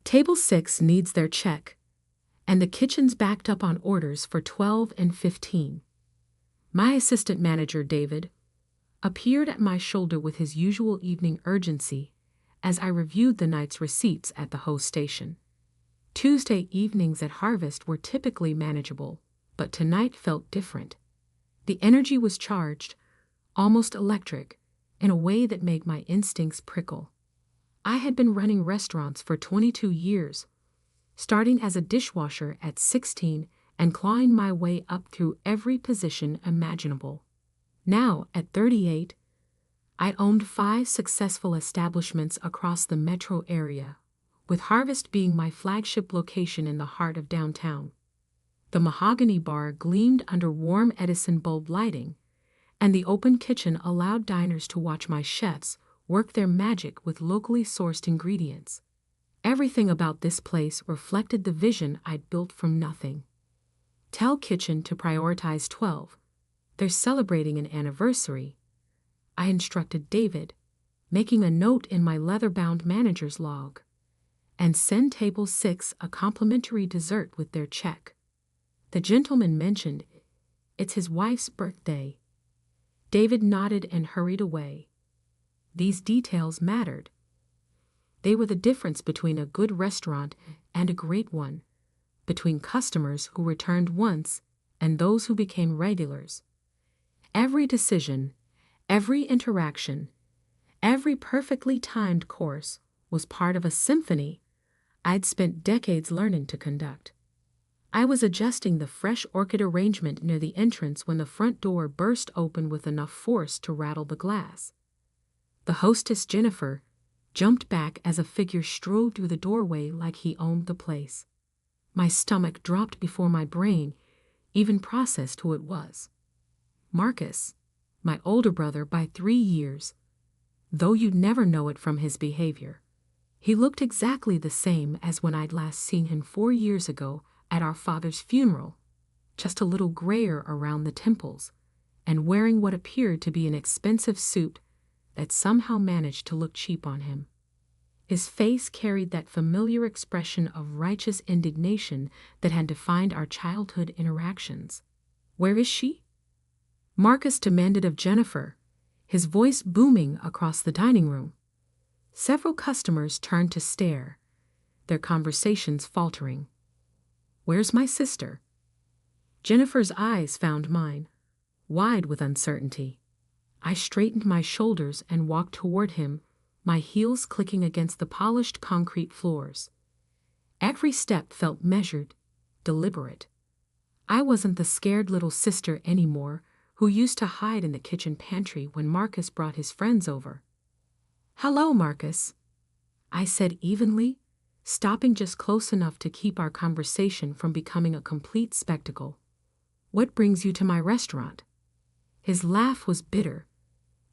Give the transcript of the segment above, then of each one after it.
Table 6 needs their check, and the kitchen's backed up on orders for 12 and 15. My assistant manager, David, appeared at my shoulder with his usual evening urgency as I reviewed the night's receipts at the host station. Tuesday evenings at Harvest were typically manageable, but tonight felt different. The energy was charged, almost electric, in a way that made my instincts prickle. I had been running restaurants for 22 years, starting as a dishwasher at 16 and clawing my way up through every position imaginable. Now, at 38, I owned 5 successful establishments across the metro area, with Harvest being my flagship location in the heart of downtown. The mahogany bar gleamed under warm Edison bulb lighting, and the open kitchen allowed diners to watch my chefs work their magic with locally sourced ingredients. Everything about this place reflected the vision I'd built from nothing. Tell Kitchen to prioritize 12. They're celebrating an anniversary, I instructed David, making a note in my leather-bound manager's log. And send Table 6 a complimentary dessert with their check. The gentleman mentioned it's his wife's birthday. David nodded and hurried away. These details mattered. They were the difference between a good restaurant and a great one, between customers who returned once and those who became regulars. Every decision, every interaction, every perfectly timed course was part of a symphony I'd spent decades learning to conduct. I was adjusting the fresh orchid arrangement near the entrance when the front door burst open with enough force to rattle the glass. The hostess, Jennifer, jumped back as a figure strode through the doorway like he owned the place. My stomach dropped before my brain even processed who it was. Marcus, my older brother by 3 years, though you'd never know it from his behavior. He looked exactly the same as when I'd last seen him 4 years ago at our father's funeral, just a little grayer around the temples, and wearing what appeared to be an expensive suit that somehow managed to look cheap on him. His face carried that familiar expression of righteous indignation that had defined our childhood interactions. "Where is she?" Marcus demanded of Jennifer, his voice booming across the dining room. Several customers turned to stare, their conversations faltering. "Where's my sister?" Jennifer's eyes found mine, wide with uncertainty. I straightened my shoulders and walked toward him, my heels clicking against the polished concrete floors. Every step felt measured, deliberate. I wasn't the scared little sister anymore who used to hide in the kitchen pantry when Marcus brought his friends over. "Hello, Marcus," I said evenly, stopping just close enough to keep our conversation from becoming a complete spectacle. "What brings you to my restaurant?" His laugh was bitter,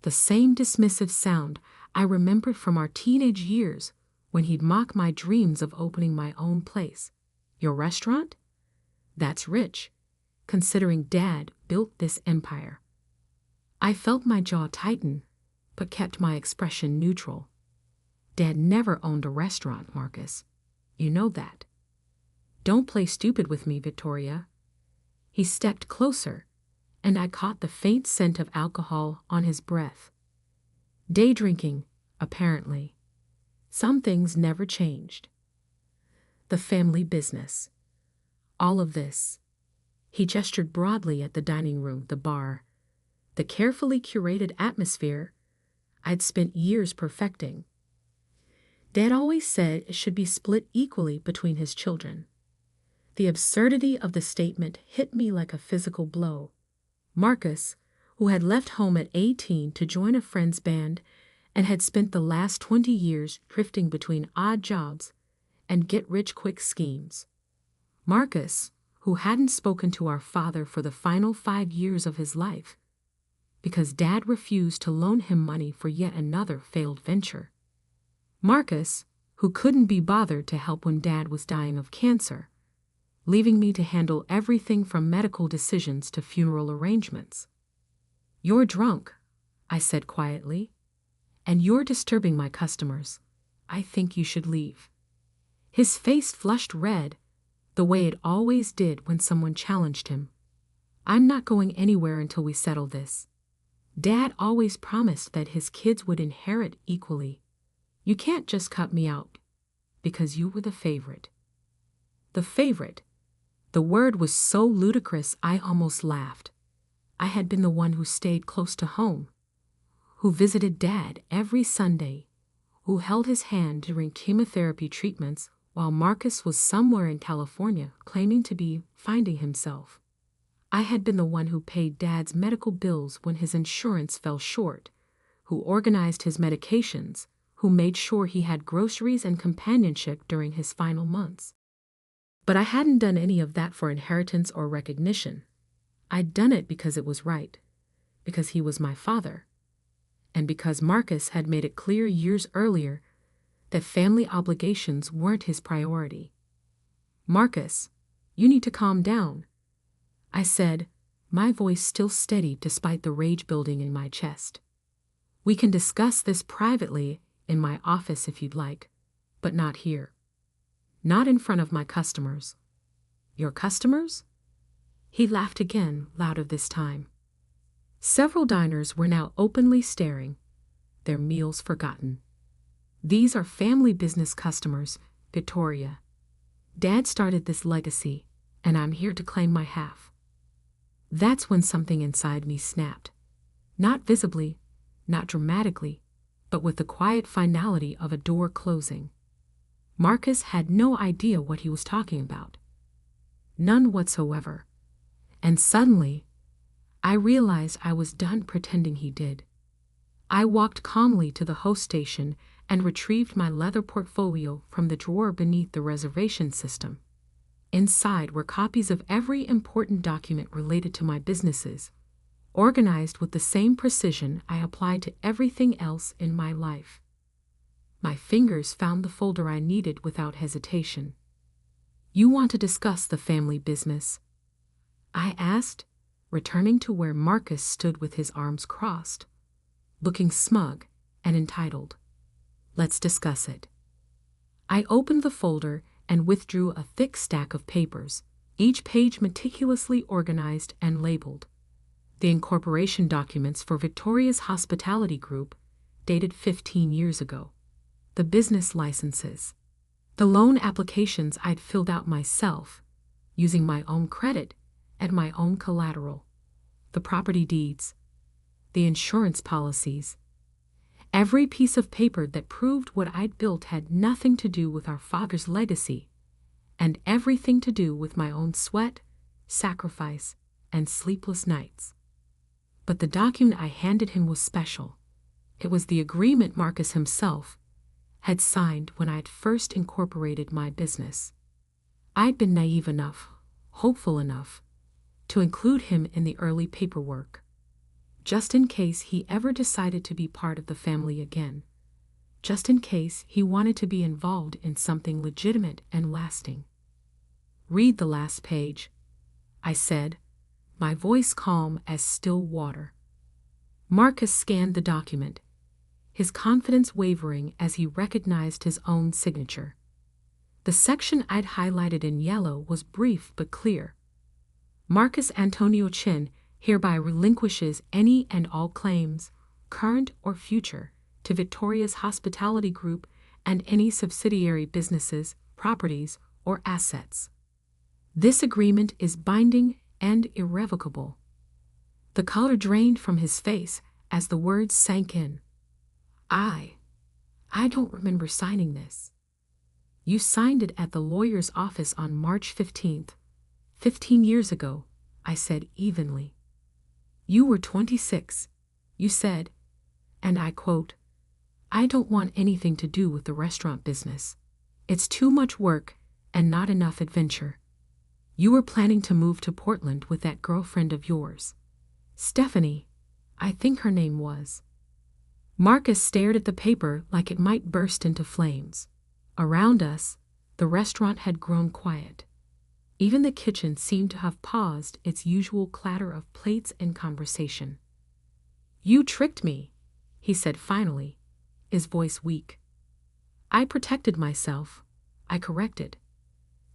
the same dismissive sound I remembered from our teenage years when he'd mock my dreams of opening my own place. "Your restaurant? That's rich, considering Dad built this empire." I felt my jaw tighten, but kept my expression neutral. "Dad never owned a restaurant, Marcus. You know that." "Don't play stupid with me, Victoria." He stepped closer, and I caught the faint scent of alcohol on his breath. Day drinking, apparently. Some things never changed. The family business. All of this. He gestured broadly at the dining room, the bar, the carefully curated atmosphere I'd spent years perfecting. Dad always said it should be split equally between his children. The absurdity of the statement hit me like a physical blow. Marcus, who had left home at 18 to join a friend's band and had spent the last 20 years drifting between odd jobs and get-rich-quick schemes. Marcus, who hadn't spoken to our father for the final 5 years of his life, because Dad refused to loan him money for yet another failed venture. Marcus, who couldn't be bothered to help when Dad was dying of cancer, leaving me to handle everything from medical decisions to funeral arrangements. "You're drunk," I said quietly, "and you're disturbing my customers. I think you should leave." His face flushed red, the way it always did when someone challenged him. I'm not going anywhere until we settle this. Dad always promised that his kids would inherit equally. You can't just cut me out because you were the favorite. The favorite. The word was so ludicrous I almost laughed. I had been the one who stayed close to home, who visited Dad every Sunday, who held his hand during chemotherapy treatments while Marcus was somewhere in California claiming to be finding himself. I had been the one who paid Dad's medical bills when his insurance fell short, who organized his medications, who made sure he had groceries and companionship during his final months. But I hadn't done any of that for inheritance or recognition. I'd done it because it was right, because he was my father, and because Marcus had made it clear years earlier that family obligations weren't his priority. Marcus, you need to calm down, I said, my voice still steady despite the rage building in my chest. We can discuss this privately in my office if you'd like, but not here. Not in front of my customers. Your customers? He laughed again, louder this time. Several diners were now openly staring, their meals forgotten. These are family business customers, Victoria. Dad started this legacy, and I'm here to claim my half. That's when something inside me snapped. Not visibly, not dramatically, but with the quiet finality of a door closing. Marcus had no idea what he was talking about. None whatsoever. And suddenly, I realized I was done pretending he did. I walked calmly to the host station and retrieved my leather portfolio from the drawer beneath the reservation system. Inside were copies of every important document related to my businesses, organized with the same precision I applied to everything else in my life. My fingers found the folder I needed without hesitation. You want to discuss the family business? I asked, returning to where Marcus stood with his arms crossed, looking smug and entitled. Let's discuss it. I opened the folder and withdrew a thick stack of papers, each page meticulously organized and labeled. The incorporation documents for Victoria's Hospitality Group, dated 15 years ago. The business licenses. The loan applications I'd filled out myself, using my own credit and my own collateral. The property deeds. The insurance policies. Every piece of paper that proved what I'd built had nothing to do with our father's legacy, and everything to do with my own sweat, sacrifice, and sleepless nights. But the document I handed him was special. It was the agreement Marcus himself had signed when I had first incorporated my business. I'd been naive enough, hopeful enough, to include him in the early paperwork, just in case he ever decided to be part of the family again, just in case he wanted to be involved in something legitimate and lasting. Read the last page, I said, my voice calm as still water. Marcus scanned the document, his confidence wavering as he recognized his own signature. The section I'd highlighted in yellow was brief but clear. Marcus Antonio Chin hereby relinquishes any and all claims, current or future, to Victoria's Hospitality Group and any subsidiary businesses, properties, or assets. This agreement is binding and irrevocable. The color drained from his face as the words sank in. I don't remember signing this. You signed it at the lawyer's office on March 15th, 15 years ago, I said evenly. You were 26, you said, and I quote, I don't want anything to do with the restaurant business. It's too much work and not enough adventure. You were planning to move to Portland with that girlfriend of yours. Stephanie, I think her name was. Marcus stared at the paper like it might burst into flames. Around us, the restaurant had grown quiet. Even the kitchen seemed to have paused its usual clatter of plates and conversation. You tricked me, he said finally, his voice weak. I protected myself. I corrected.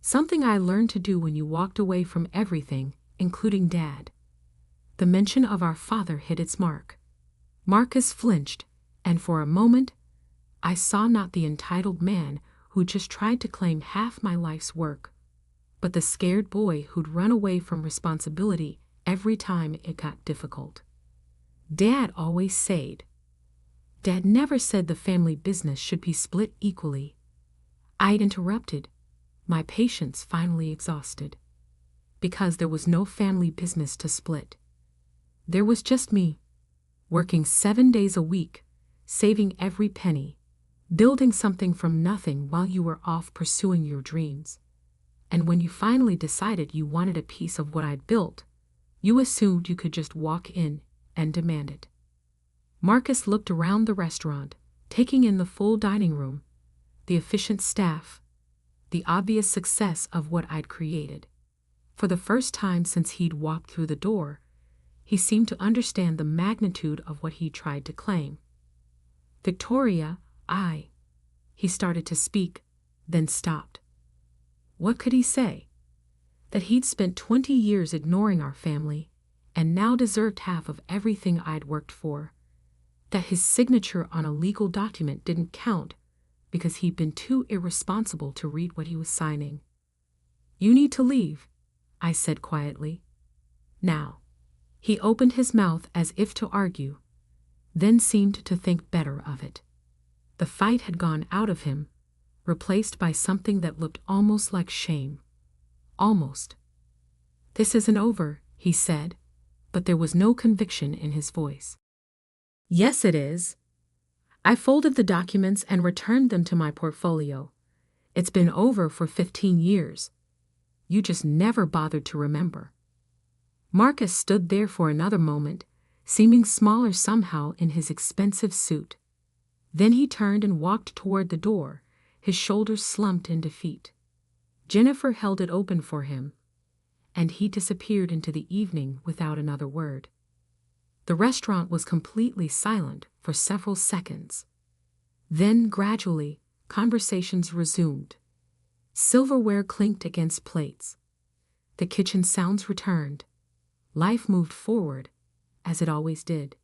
Something I learned to do when you walked away from everything, including Dad. The mention of our father hit its mark. Marcus flinched, and for a moment, I saw not the entitled man who just tried to claim half my life's work, but the scared boy who'd run away from responsibility every time it got difficult. Dad always said. Dad never said the family business should be split equally. I'd interrupted, my patience finally exhausted. Because there was no family business to split. There was just me, working 7 days a week, saving every penny, building something from nothing while you were off pursuing your dreams. And when you finally decided you wanted a piece of what I'd built, you assumed you could just walk in and demand it. Marcus looked around the restaurant, taking in the full dining room, the efficient staff, the obvious success of what I'd created. For the first time since he'd walked through the door, he seemed to understand the magnitude of what he tried to claim. Victoria, he started to speak, then stopped. What could he say? That he'd spent 20 years ignoring our family, and now deserved half of everything I'd worked for. That his signature on a legal document didn't count because he'd been too irresponsible to read what he was signing. You need to leave, I said quietly. Now. He opened his mouth as if to argue, then seemed to think better of it. The fight had gone out of him, replaced by something that looked almost like shame. Almost. This isn't over, he said, but there was no conviction in his voice. Yes, it is. I folded the documents and returned them to my portfolio. It's been over for 15 years. You just never bothered to remember. Marcus stood there for another moment, seeming smaller somehow in his expensive suit. Then he turned and walked toward the door, his shoulders slumped in defeat. Jennifer held it open for him, and he disappeared into the evening without another word. The restaurant was completely silent for several seconds. Then, gradually, conversations resumed. Silverware clinked against plates. The kitchen sounds returned. Life moved forward, as it always did.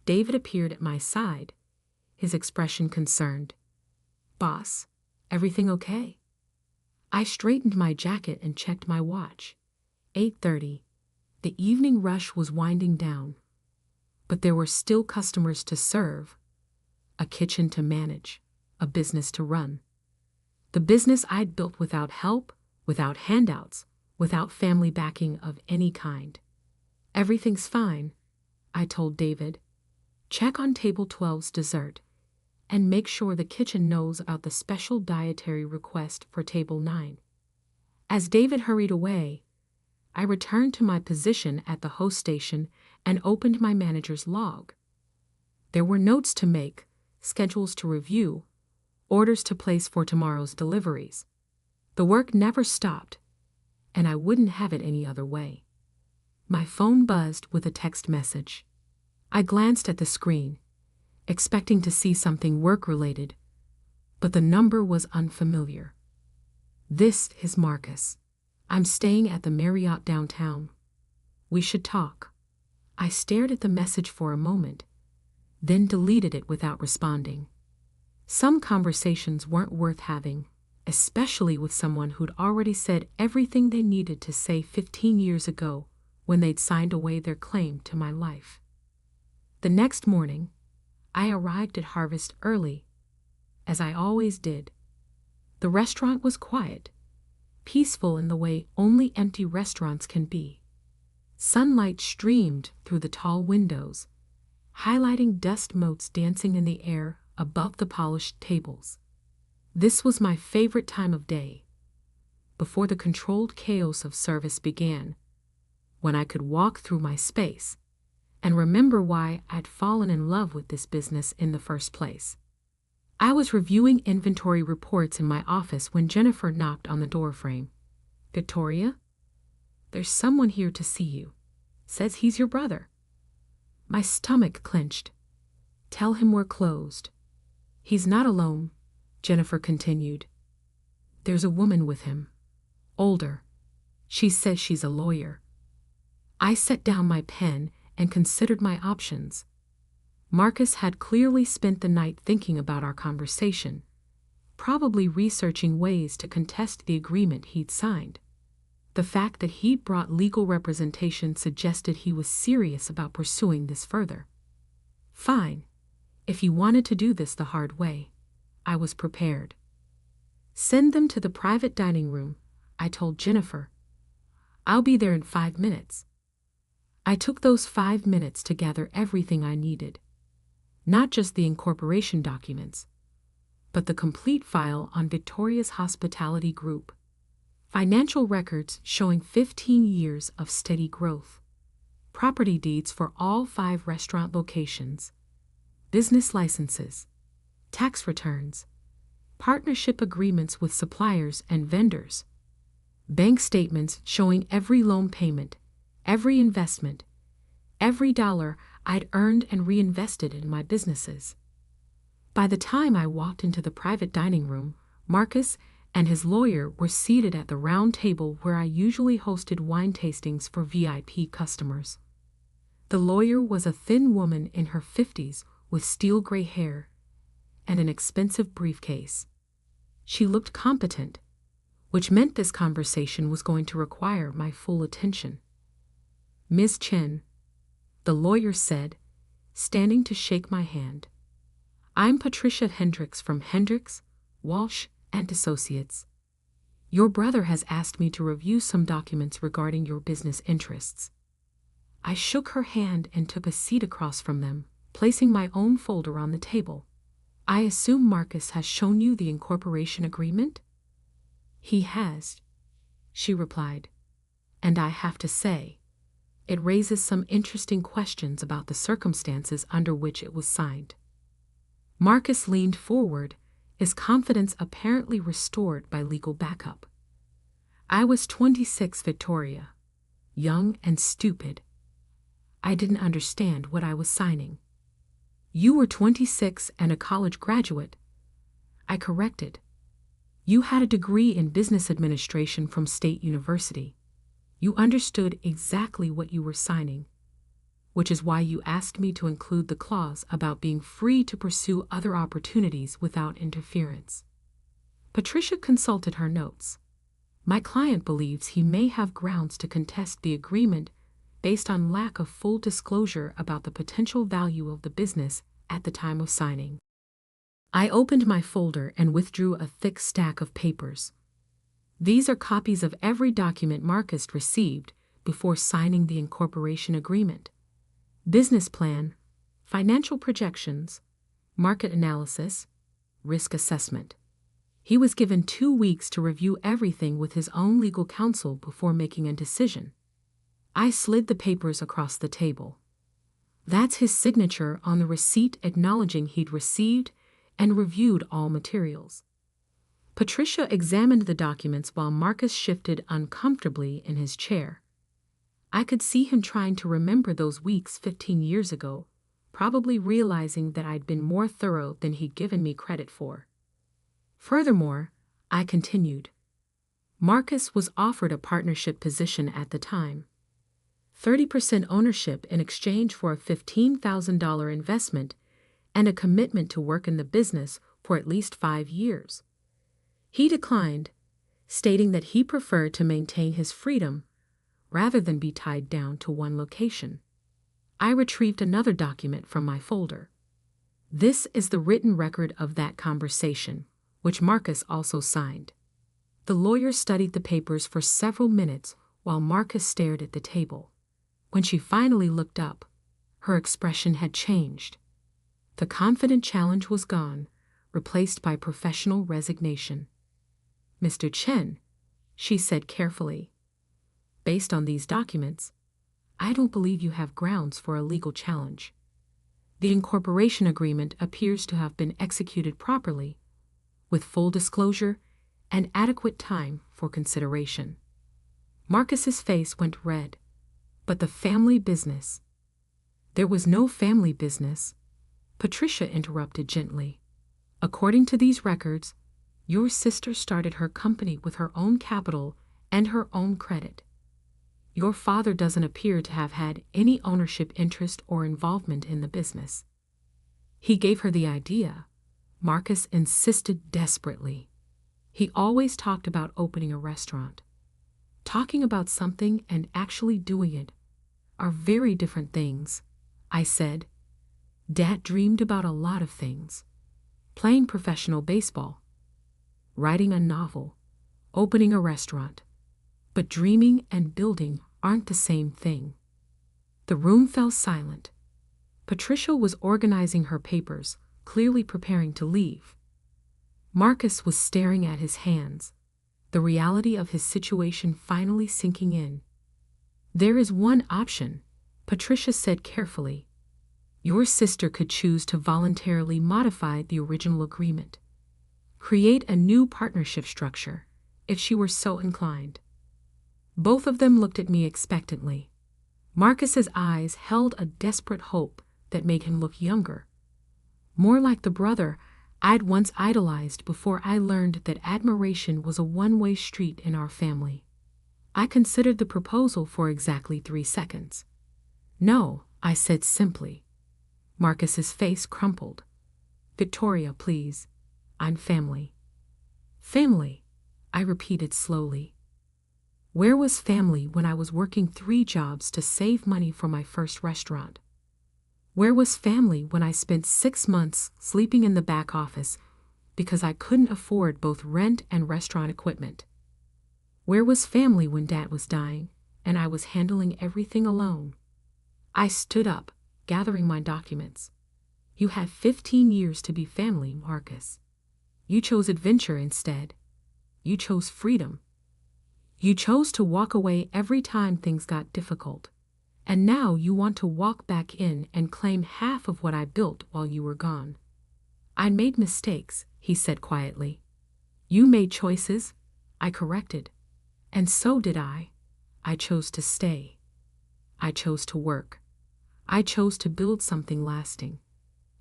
David appeared at my side, his expression concerned. Boss, everything okay? I straightened my jacket and checked my watch. 8:30. The evening rush was winding down. But there were still customers to serve, a kitchen to manage, a business to run. The business I'd built without help, without handouts, without family backing of any kind. Everything's fine, I told David. Check on table 12's dessert, and make sure the kitchen knows about the special dietary request for table 9. As David hurried away, I returned to my position at the host station and opened my manager's log. There were notes to make, schedules to review, orders to place for tomorrow's deliveries. The work never stopped, and I wouldn't have it any other way. My phone buzzed with a text message. I glanced at the screen, expecting to see something work-related, but the number was unfamiliar. This is Marcus. I'm staying at the Marriott downtown. We should talk. I stared at the message for a moment, then deleted it without responding. Some conversations weren't worth having, especially with someone who'd already said everything they needed to say 15 years ago when they'd signed away their claim to my life. The next morning, I arrived at Harvest early, as I always did. The restaurant was quiet, peaceful in the way only empty restaurants can be. Sunlight streamed through the tall windows, highlighting dust motes dancing in the air above the polished tables. This was my favorite time of day, before the controlled chaos of service began, when I could walk through my space and remember why I'd fallen in love with this business in the first place. I was reviewing inventory reports in my office when Jennifer knocked on the doorframe. Victoria? There's someone here to see you. Says he's your brother. My stomach clenched. Tell him we're closed. He's not alone, Jennifer continued. There's a woman with him. Older. She says she's a lawyer. I set down my pen and considered my options. Marcus had clearly spent the night thinking about our conversation, probably researching ways to contest the agreement he'd signed. The fact that he'd brought legal representation suggested he was serious about pursuing this further. Fine. If he wanted to do this the hard way, I was prepared. Send them to the private dining room, I told Jennifer. I'll be there in 5 minutes. I took those 5 minutes to gather everything I needed. Not just the incorporation documents, but the complete file on Victoria's Hospitality Group. Financial records showing 15 years of steady growth. Property deeds for all 5 restaurant locations. Business licenses. Tax returns. Partnership agreements with suppliers and vendors. Bank statements showing every loan payment, every investment, every dollar I'd earned and reinvested in my businesses. By the time I walked into the private dining room, Marcus and his lawyer were seated at the round table where I usually hosted wine tastings for VIP customers. The lawyer was a thin woman in her 50s with steel gray hair and an expensive briefcase. She looked competent, which meant this conversation was going to require my full attention. Ms. Chen, the lawyer said, standing to shake my hand. I'm Patricia Hendricks from Hendricks, Walsh and Associates. Your brother has asked me to review some documents regarding your business interests. I shook her hand and took a seat across from them, placing my own folder on the table. I assume Marcus has shown you the incorporation agreement? He has, she replied. And I have to say, it raises some interesting questions about the circumstances under which it was signed. Marcus leaned forward, his confidence apparently restored by legal backup. I was 26, Victoria, young and stupid. I didn't understand what I was signing. You were 26 and a college graduate. I corrected. You had a degree in business administration from State University. You understood exactly what you were signing, which is why you asked me to include the clause about being free to pursue other opportunities without interference. Patricia consulted her notes. My client believes he may have grounds to contest the agreement based on lack of full disclosure about the potential value of the business at the time of signing. I opened my folder and withdrew a thick stack of papers. These are copies of every document Marcus received before signing the incorporation agreement. Business plan, financial projections, market analysis, risk assessment. He was given 2 weeks to review everything with his own legal counsel before making a decision. I slid the papers across the table. That's his signature on the receipt acknowledging he'd received and reviewed all materials. Patricia examined the documents while Marcus shifted uncomfortably in his chair. I could see him trying to remember those weeks 15 years ago, probably realizing that I'd been more thorough than he'd given me credit for. Furthermore, I continued. Marcus was offered a partnership position at the time. 30% ownership in exchange for a $15,000 investment and a commitment to work in the business for at least 5 years. He declined, stating that he preferred to maintain his freedom rather than be tied down to one location. I retrieved another document from my folder. This is the written record of that conversation, which Marcus also signed. The lawyer studied the papers for several minutes while Marcus stared at the table. When she finally looked up, her expression had changed. The confident challenge was gone, replaced by professional resignation. Mr. Chen, she said carefully, based on these documents, I don't believe you have grounds for a legal challenge. The incorporation agreement appears to have been executed properly, with full disclosure and adequate time for consideration. Marcus's face went red. But the family business. There was no family business, Patricia interrupted gently. According to these records, Your sister started her company with her own capital and her own credit. Your father doesn't appear to have had any ownership interest or involvement in the business. He gave her the idea. Marcus insisted desperately. He always talked about opening a restaurant. Talking about something and actually doing it are very different things, I said. Dad dreamed about a lot of things. Playing professional baseball, writing a novel, opening a restaurant. But dreaming and building aren't the same thing. The room fell silent. Patricia was organizing her papers, clearly preparing to leave. Marcus was staring at his hands, the reality of his situation finally sinking in. There is one option, Patricia said carefully. Your sister could choose to voluntarily modify the original agreement. Create a new partnership structure, if she were so inclined. Both of them looked at me expectantly. Marcus's eyes held a desperate hope that made him look younger. More like the brother I'd once idolized before I learned that admiration was a one-way street in our family. I considered the proposal for exactly 3 seconds. No, I said simply. Marcus's face crumpled. Victoria, please. I'm family. Family, I repeated slowly. Where was family when I was working 3 jobs to save money for my first restaurant? Where was family when I spent 6 months sleeping in the back office because I couldn't afford both rent and restaurant equipment? Where was family when Dad was dying and I was handling everything alone? I stood up, gathering my documents. You had 15 years to be family, Marcus. You chose adventure instead. You chose freedom. You chose to walk away every time things got difficult. And now you want to walk back in and claim half of what I built while you were gone. I made mistakes, he said quietly. You made choices, I corrected. And so did I. I chose to stay. I chose to work. I chose to build something lasting.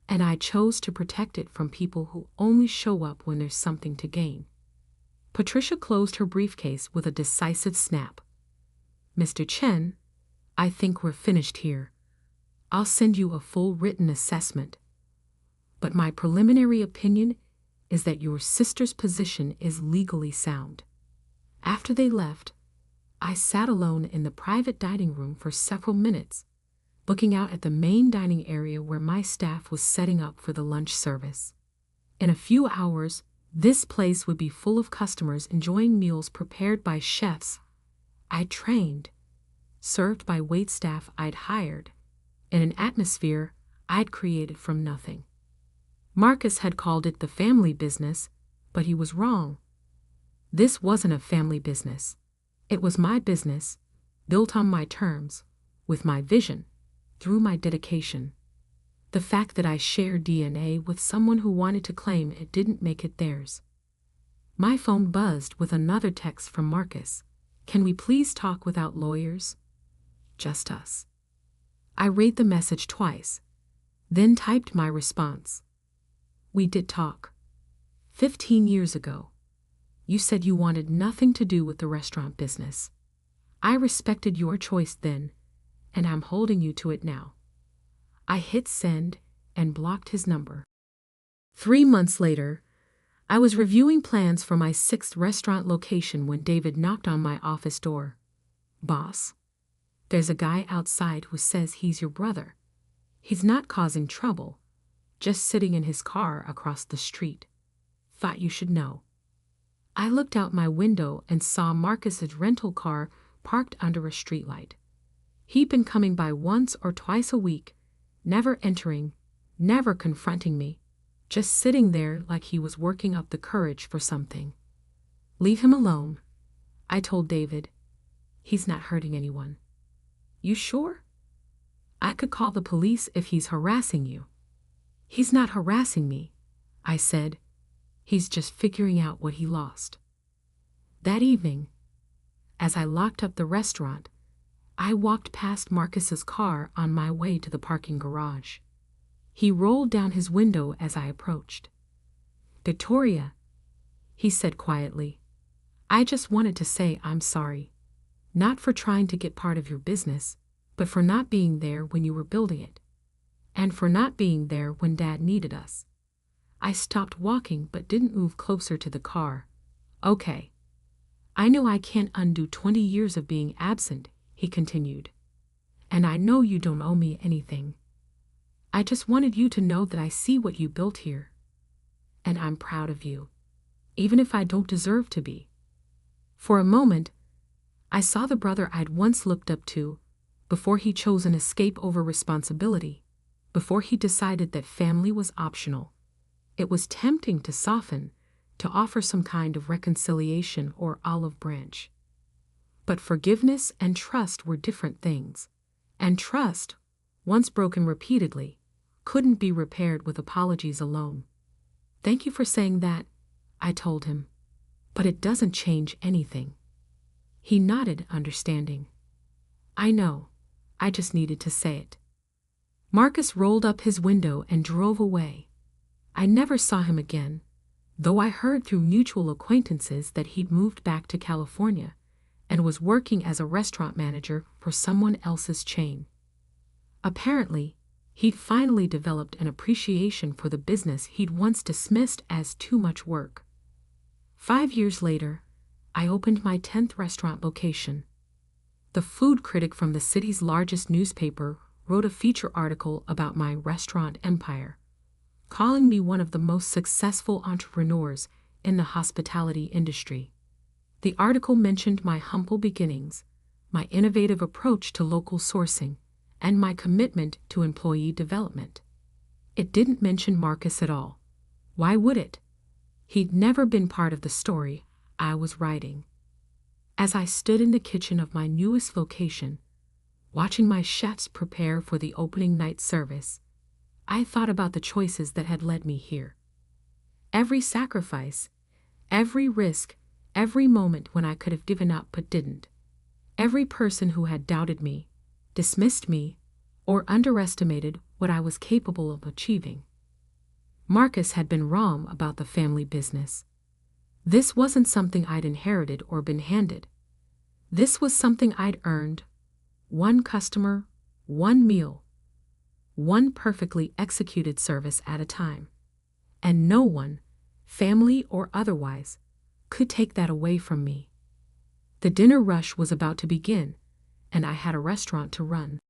And I chose to protect it from people who only show up when there's something to gain. Patricia closed her briefcase with a decisive snap. Mr. Chen, I think we're finished here. I'll send you a full written assessment. But my preliminary opinion is that your sister's position is legally sound. After they left, I sat alone in the private dining room for several minutes, looking out at the main dining area where my staff was setting up for the lunch service. In a few hours, this place would be full of customers enjoying meals prepared by chefs I'd trained, served by waitstaff I'd hired, in an atmosphere I'd created from nothing. Marcus had called it the family business, but he was wrong. This wasn't a family business. It was my business, built on my terms, with my vision, through my dedication. The fact that I shared DNA with someone who wanted to claim it didn't make it theirs. My phone buzzed with another text from Marcus. Can we please talk without lawyers? Just us. I read the message twice, then typed my response. We did talk. 15 years ago. You said you wanted nothing to do with the restaurant business. I respected your choice then, and I'm holding you to it now. I hit send and blocked his number. 3 months later, I was reviewing plans for my 6th restaurant location when David knocked on my office door. Boss, there's a guy outside who says he's your brother. He's not causing trouble, just sitting in his car across the street. Thought you should know. I looked out my window and saw Marcus's rental car parked under a streetlight. He'd been coming by once or twice a week, never entering, never confronting me, just sitting there like he was working up the courage for something. Leave him alone, I told David. He's not hurting anyone. You sure? I could call the police if he's harassing you. He's not harassing me, I said. He's just figuring out what he lost. That evening, as I locked up the restaurant, I walked past Marcus's car on my way to the parking garage. He rolled down his window as I approached. Victoria, he said quietly. "I just wanted to say I'm sorry. Not for trying to get part of your business, but for not being there when you were building it. And for not being there when Dad needed us." I stopped walking but didn't move closer to the car. "Okay. I know I can't undo 20 years of being absent," he continued. "And I know you don't owe me anything. I just wanted you to know that I see what you built here. And I'm proud of you, even if I don't deserve to be." For a moment, I saw the brother I'd once looked up to, before he chose an escape over responsibility, before he decided that family was optional. It was tempting to soften, to offer some kind of reconciliation or olive branch. But forgiveness and trust were different things, and trust, once broken repeatedly, couldn't be repaired with apologies alone. "Thank you for saying that," I told him, "but it doesn't change anything." He nodded, understanding. "I know. I just needed to say it." Marcus rolled up his window and drove away. I never saw him again, though I heard through mutual acquaintances that he'd moved back to California and was working as a restaurant manager for someone else's chain. Apparently, he'd finally developed an appreciation for the business he'd once dismissed as too much work. 5 years later, I opened my 10th restaurant location. The food critic from the city's largest newspaper wrote a feature article about my restaurant empire, calling me one of the most successful entrepreneurs in the hospitality industry. The article mentioned my humble beginnings, my innovative approach to local sourcing, and my commitment to employee development. It didn't mention Marcus at all. Why would it? He'd never been part of the story I was writing. As I stood in the kitchen of my newest location, watching my chefs prepare for the opening night service, I thought about the choices that had led me here. Every sacrifice, every risk, every moment when I could have given up but didn't. Every person who had doubted me, dismissed me, or underestimated what I was capable of achieving. Marcus had been wrong about the family business. This wasn't something I'd inherited or been handed. This was something I'd earned, one customer, one meal, one perfectly executed service at a time. And no one, family or otherwise, could take that away from me. The dinner rush was about to begin, and I had a restaurant to run.